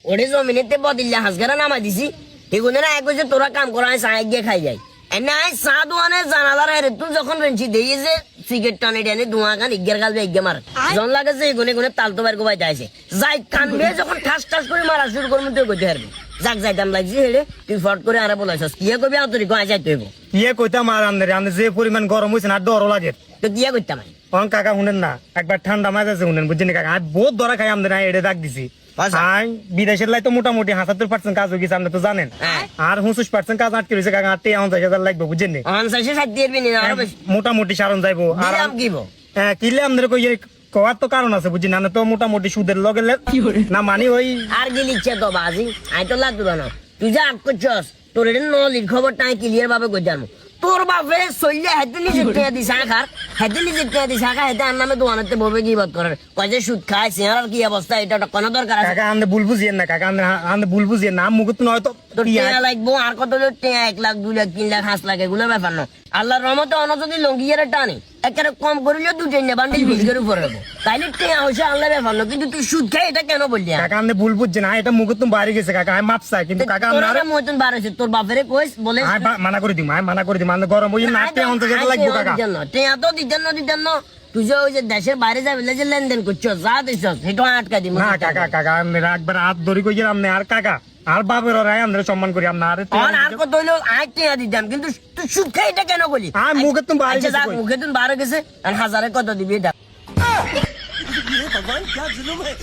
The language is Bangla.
ওরে জমিনেতে বদিল্লা হাসগারা নামা দিছি এগুলো না এক বছর তোরা কাম করা হয় চা গিয়ে খাই যায় এনে আয় চা দোয়ানে জানালার হেরে তুই যখন রেঞ্চি দিয়ে যে সিগারেট টানে টানে ধোঁয়া খান ইজ্ঞার গাছ ইজ্ঞা মার জন লাগে যে এগুনে গুনে তালতো বাইর গোবাই যাইছে যাই কান বেয়ে যখন ঠাস ঠাস করে মারা শুরু করবো তুই কইতে পারবি যাক যাইতাম লাগছি হেরে তুই ফট করে আরে বলাইছস কিয়ে কবি আন্তরিক আয় যাইতে হইব ইয়ে কইতাম আর আন্দারে আন্দার যে পরিমাণ গরম হয়েছে না আর ডরও লাগে তো কিয়ে করতাম আমি কাকা শুনেন না একবার ঠান্ডা মাছ আছে শুনেন বুঝছেন কাকা আমি বহুত ধরা খাই আমাদের এটা ডাক দিছি আমি বিদেশের লাই তো মোটামুটি ৭৭% কাজ হয়ে গেছে আপনি তো জানেন আর ২৫% কাজ আটকে রয়েছে কাকা ৫০,০০০ লাগবে বুঝছেন নি অনসাইসে সাথে দিবি না আরো বেশি মোটামুটি সারণ যাইবো আর দিলাম কিব হ্যাঁ কিলে আমাদের কই কওয়ার তো কারণ আছে বুঝছেন না তো মোটামুটি সুদের লগে না মানে ওই আর গেলি ইচ্ছে তো বাজি আই তো লাগতো না তুই যা আট করছস তোর এটা নলির খবরটা আমি ক্লিয়ার ভাবে কই জানো তোর বাপে চললে হেতে নিজে টেয়া দিছে আখার হেতে নিজে টেয়া দিছে আখা হেতে আর নামে দোকানেতে বলবে কি বাদ করার কয় যে সুদ খায় সিয়ার কি অবস্থা এটা কোনো দরকার আছে কাকা আমাদের ভুল বুঝিয়েন না কাকা আমাদের ভুল বুঝিয়েন না মুখ তো নয় তো তোর টেয়া লাগবো আর কত টেয়া ১ লাখ ২ লাখ ৩ লাখ ৫ লাখ এগুলো ব্যাপার না আল্লাহর রহমতে অন যদি লঙ্গিয়ারে টানে একেবারে কম করিলেও ২ না বান্ডিল বিশ করে উপরে দেবো তাইলে টেয়া হয়েছে আল্লাহর ব্যাপার না কিন্তু তুই সুদ খাই এটা কেন বললি কাকা আমাদের ভুল বুঝছে না এটা মুখ তুমি বাইরে গেছে কাকা আমি মাপ চাই কিন্তু কাকা আমরা মতন বার হয়েছে তোর বাপেরে কইস বলে মানা করে দিম মানা করে দিম আমাদের গরম হই না টেয়া অন্ত যেতে লাগবে কাকা টেয়া তো দিতেন না তুই যে ওই যে দেশের বাইরে যাবি যে লেনদেন করছো যা দিছ সেটা আটকা দিব না কাকা কাকা আমরা একবার হাত ধরি কই গেলাম আর কাকা আর বাপের রায় আমরা সম্মান করি আমরা আর কত হইলো আট টেয়া দিতাম কিন্তু তুই সুদ খাই এটা কেন বলি আর মুখে তুমি বাইরে আচ্ছা যাক মুখে তুমি বার গেছে আর হাজারে কত দিবি এটা भगवान क्या जुलुम है